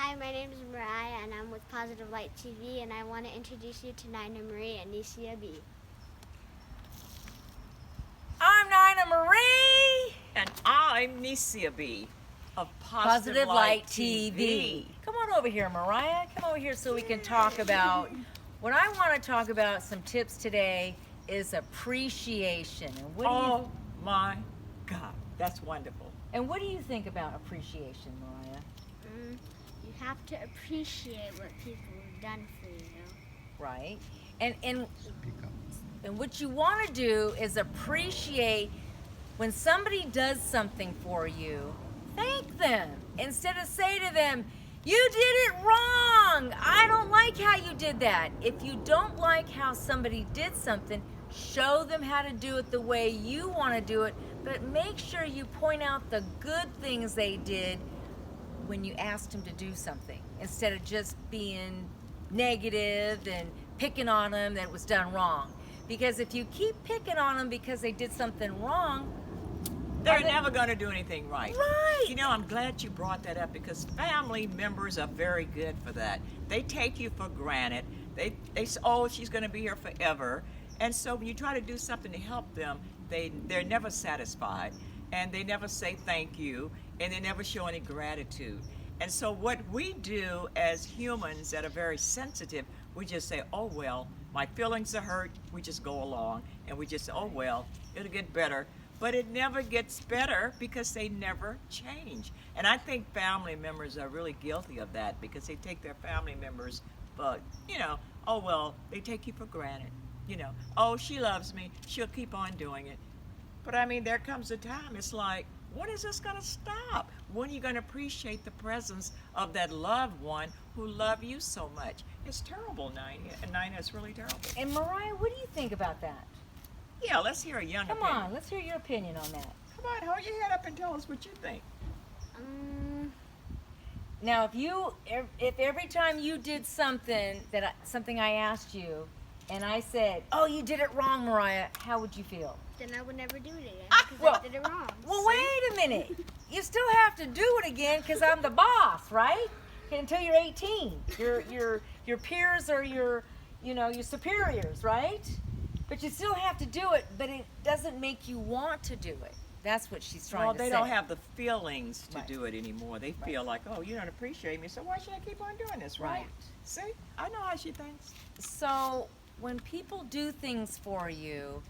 Hi, my name is Mariah, and I'm with Positive Light TV, and I want to introduce you to Nina Marie and Nicia B. I'm Nina Marie. And I'm Nicia B. of Positive Light TV. Come on over here, Mariah. Come over here so we can talk about, what I want to talk about, some tips today is appreciation. And Oh my God, that's wonderful. what do you think about appreciation, Mariah? You have to appreciate what people have done for you. Right? And what you want to do is appreciate when somebody does something for you. Thank them instead of say to them, "You did it wrong. I don't like how you did that." If you don't like how somebody did something, show them how to do it the way you want to do it, but make sure you point out the good things they did when you asked them to do something, instead of just being negative and picking on them that it was done wrong. Because if you keep picking on them because they did something wrong, They're never going to do anything right. Right. You know, I'm glad you brought that up because family members are very good for that. They take you for granted. They say, oh, she's going to be here forever. And so when you try to do something to help them, they're never satisfied. And they never say thank you. And they never show any gratitude. And so what we do as humans that are very sensitive, we just say, oh, well, my feelings are hurt. We just go along. And we just say, oh, well, it'll get better. But it never gets better because they never change. And I think family members are really guilty of that because they take their family members, but, oh, well, they take you for granted. Oh, she loves me. She'll keep on doing it. But I mean, there comes a time, it's like, when is this going to stop? When are you going to appreciate the presence of that loved one who loved you so much? It's terrible, Nina. And Nina, it's really terrible. and Mariah, what do you think about that? Yeah, let's hear a young Come opinion. on, let's hear your opinion on that. Come on, hold your head up and tell us what you think. Now, if every time you did something something I asked you, and I said, "Oh, you did it wrong, Mariah," how would you feel? Then I would never do it again because well- I did it wrong. Well, wait a minute. You still have to do it again because I'm the boss, right? Until you're 18, your peers are your superiors, right? But you still have to do it, but it doesn't make you want to do it. That's what she's trying Well, to they say. don't have the feelings to Right. do it anymore. They feel like, oh, you don't appreciate me, so why should I keep on doing this, right? Right. See, I know how she thinks. So when people do things for you,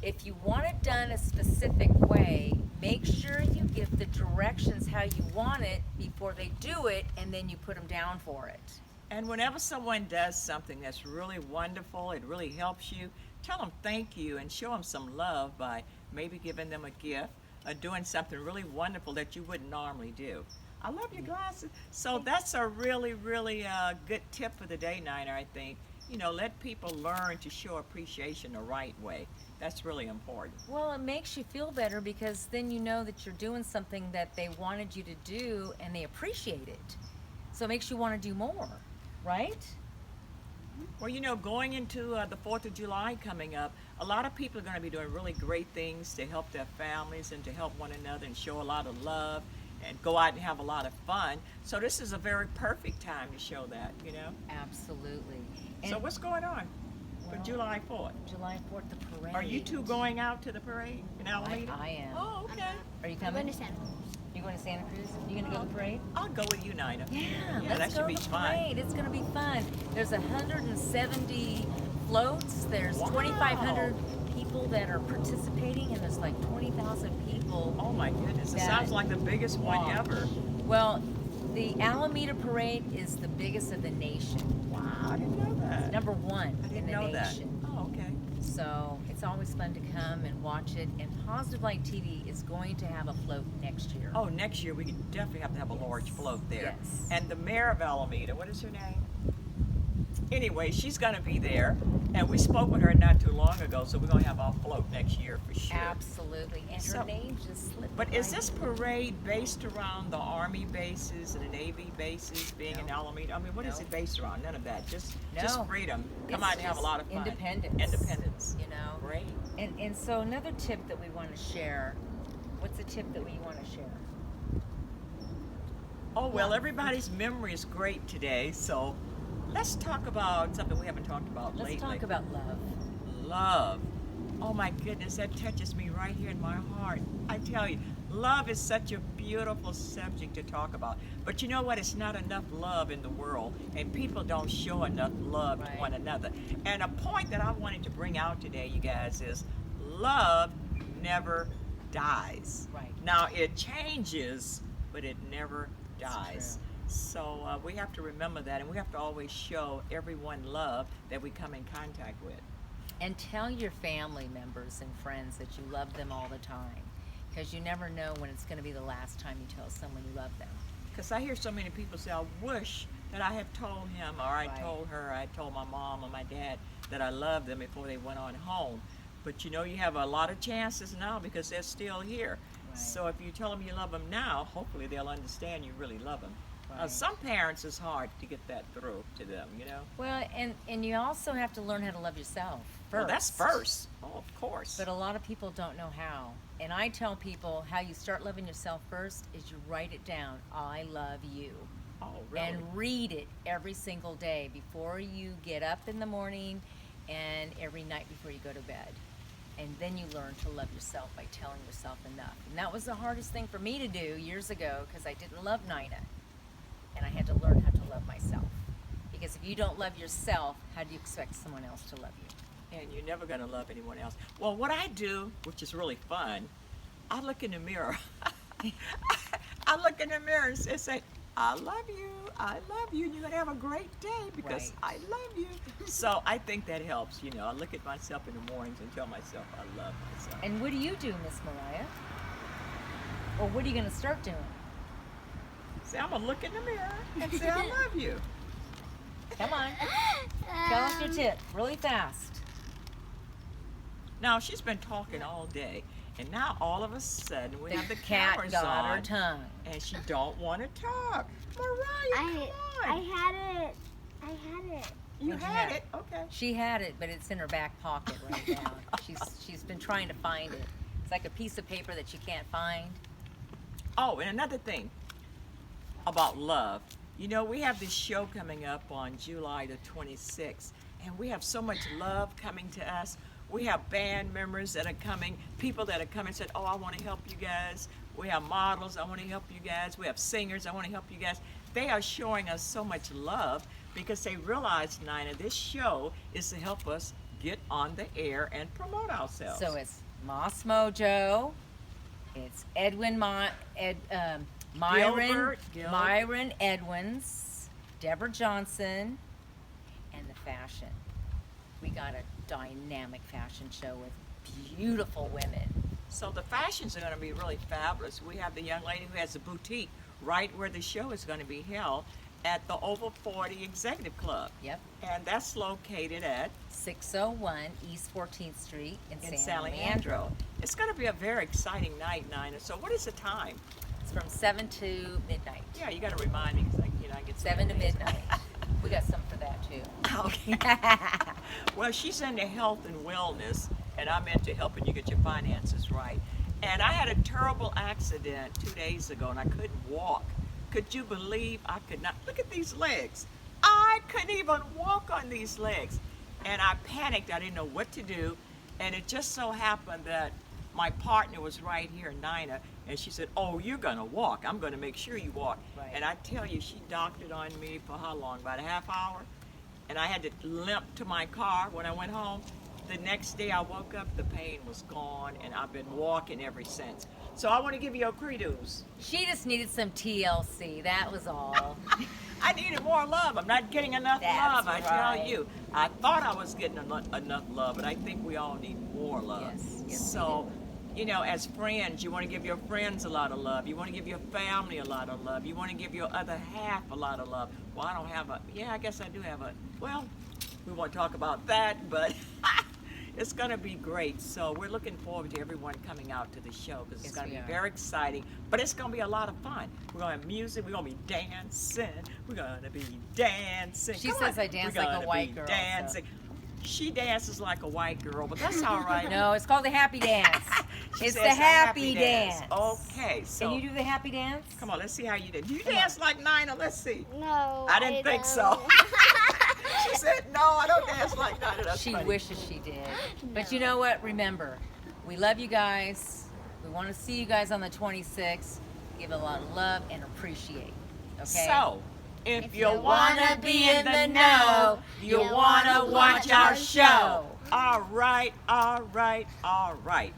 if you want it done a specific way, make sure you give the directions how you want it before they do it, and then you put them down for it. And whenever someone does something that's really wonderful, it really helps you, tell them thank you and show them some love by maybe giving them a gift or doing something really wonderful that you wouldn't normally do. I love your glasses. So that's a really, really good tip for the day, Nina, I think. Let people learn to show appreciation the right way. That's really important. Well, it makes you feel better because then you know that you're doing something that they wanted you to do and they appreciate it. So it makes you want to do more, right? Well, going into the 4th of July coming up, a lot of people are going to be doing really great things to help their families and to help one another and show a lot of love and go out and have a lot of fun. So this is a very perfect time to show that, Absolutely. So what's going on for Well, July 4th? July 4th, the parade. Are you two going out to the parade in Alameda? I am. Oh, okay. Are you I'm coming? going to Santa Cruz. You going to Santa Cruz? You going to go to the parade? I'll go with you, Nina. Yeah, that let's should go be to the fun. parade. It's going to be fun. There's 170 floats. There's Wow. 2,500 people that are participating, and there's like 20,000 people. Oh my goodness, it That- sounds like the biggest one Wow. ever. Well, the Alameda Parade is the biggest of the nation. Wow, I didn't know that. Number one I in didn't the know that. nation. Oh, okay. So it's always fun to come and watch it. And Positive Light TV is going to have a float next year. Oh, next year we definitely have to have a large float there. Yes. And the mayor of Alameda, what is her name? Anyway, she's going to be there, and we spoke with her not too long ago, so we're going to have our float next year for sure. Absolutely. And her So- name just slipped. But is my this parade based around the Army bases and the Navy bases being in No. Alameda? I mean, what is No. it based around? None of that. Just No. freedom. Come It's out and have a just lot of fun. independence. Independence. You know? Great. And so another tip that we want to share. What's a tip that we want to share? Oh, well, everybody's memory is great today, so let's talk about something we haven't talked about Let's lately. talk about love. Love. Oh my goodness, that touches me right here in my heart. I tell you, love is such a beautiful subject to talk about. But you know what? It's not enough love in the world, and people don't show enough love to Right. one another. And a point that I wanted to bring out today, you guys, is love never dies. Right. Now, it changes, but it never That's dies. true. So we have to remember that, and we have to always show everyone love that we come in contact with. And tell your family members and friends that you love them all the time, because you never know when it's going to be the last time you tell someone you love them. Because I hear so many people say, I wish that I had told him, or I Right. told her, I told my mom or my dad that I loved them before they went on home. But you know, you have a lot of chances now because they're still here. Right. So if you tell them you love them now, hopefully they'll understand you really love them. Right. Some parents, it's hard to get that through to them, you know. Well, and you also have to learn how to love yourself first. Well, that's first. Oh, of course. But a lot of people don't know how. And I tell people how you start loving yourself first is you write it down. I love you. Oh, really? And read it every single day before you get up in the morning and every night before you go to bed. And then you learn to love yourself by telling yourself enough. And that was the hardest thing for me to do years ago because I didn't love Nina. And I had to learn how to love myself. Because if you don't love yourself, how do you expect someone else to love you? And you're never going to love anyone else. Well, what I do, which is really fun, I look in the mirror. I look in the mirror and say, I love you. I love you. You're going to have a great day because Right. I love you. So I think that helps. You know, I look at myself in the mornings and tell myself I love myself. And what do you do, Miss Mariah? Or what are you going to start doing? Say, I'm going to look in the mirror and say, I love you. Come on. Tell us your tip really fast. Now, she's been talking all day. And now all of a sudden we The have the cat cameras got on. her tongue. And she don't want to talk. Mariah, I come on. had it. I had it. You What'd you had have? it. Okay. She had it, but it's in her back pocket right now. She's been trying to find it. It's like a piece of paper that you can't find. Oh, and another thing about love. You know, we have this show coming up on July the 26th, and we have so much love coming to us. We have band members that are coming, people that are coming and said, oh, I want to help you guys. We have models, I want to help you guys. We have singers, I want to help you guys. They are showing us so much love because they realize, Nina, this show is to help us get on the air and promote ourselves. So it's Moss Mojo, it's Gilbert. Myron Edwins, Deborah Johnson, and the fashion. We got a dynamic fashion show with beautiful women. So the fashions are going to be really fabulous. We have the young lady who has a boutique right where the show is going to be held at the Over 40 Executive Club. Yep. And that's located at 601 East 14th Street in San Leandro. It's going to be a very exciting night, Nina. So what is the time? It's from 7 to midnight. Yeah, you got to remind me because I get 7 to midnight. We got some for that too. Okay. Well, she's into health and wellness, and I'm into helping you get your finances right. And I had a terrible accident 2 days ago, and I couldn't walk. Could you believe I could not? Look at these legs. I couldn't even walk on these legs. And I panicked. I didn't know what to do. And it just so happened that my partner was right here, Nina, and she said, oh, you're going to walk. I'm going to make sure you walk. Right. And I tell you, she doctored on me for how long? About a half hour? And I had to limp to my car when I went home. The next day I woke up, the pain was gone, and I've been walking ever since. So I want to give you a kudos. She just needed some TLC, that was all. I needed more love. I'm not getting enough That's love, I right. tell you. I thought I was getting enough love, but I think we all need more love. Yes, we So, you know, as friends, you want to give your friends a lot of love. You want to give your family a lot of love. You want to give your other half a lot of love. Well, I don't have I guess I do have well, we won't talk about that, but it's going to be great. So we're looking forward to everyone coming out to the show because it's Yes, going to we be are. very exciting, but it's going to be a lot of fun. We're going to have music. We're going to be dancing. We're going to be dancing. She Come says on. I dance We're like a gonna white be girl, so. Dancing. She dances like a white girl, but that's all right. No, it's called the happy dance. She It's says the a happy dance. Okay, so Can you do the happy dance? come on, let's see how you did. Do you Come dance like Nina? Let's see. No, I didn't think so. She said, no, I don't dance like Nina. That's She funny. wishes she did. But No. you know what? Remember, we love you guys. We want to see you guys on the 26th. Give a lot of love and appreciate. Okay? So, if you wanna wanna be in the know, you wanna watch our show. All right, all right, all right.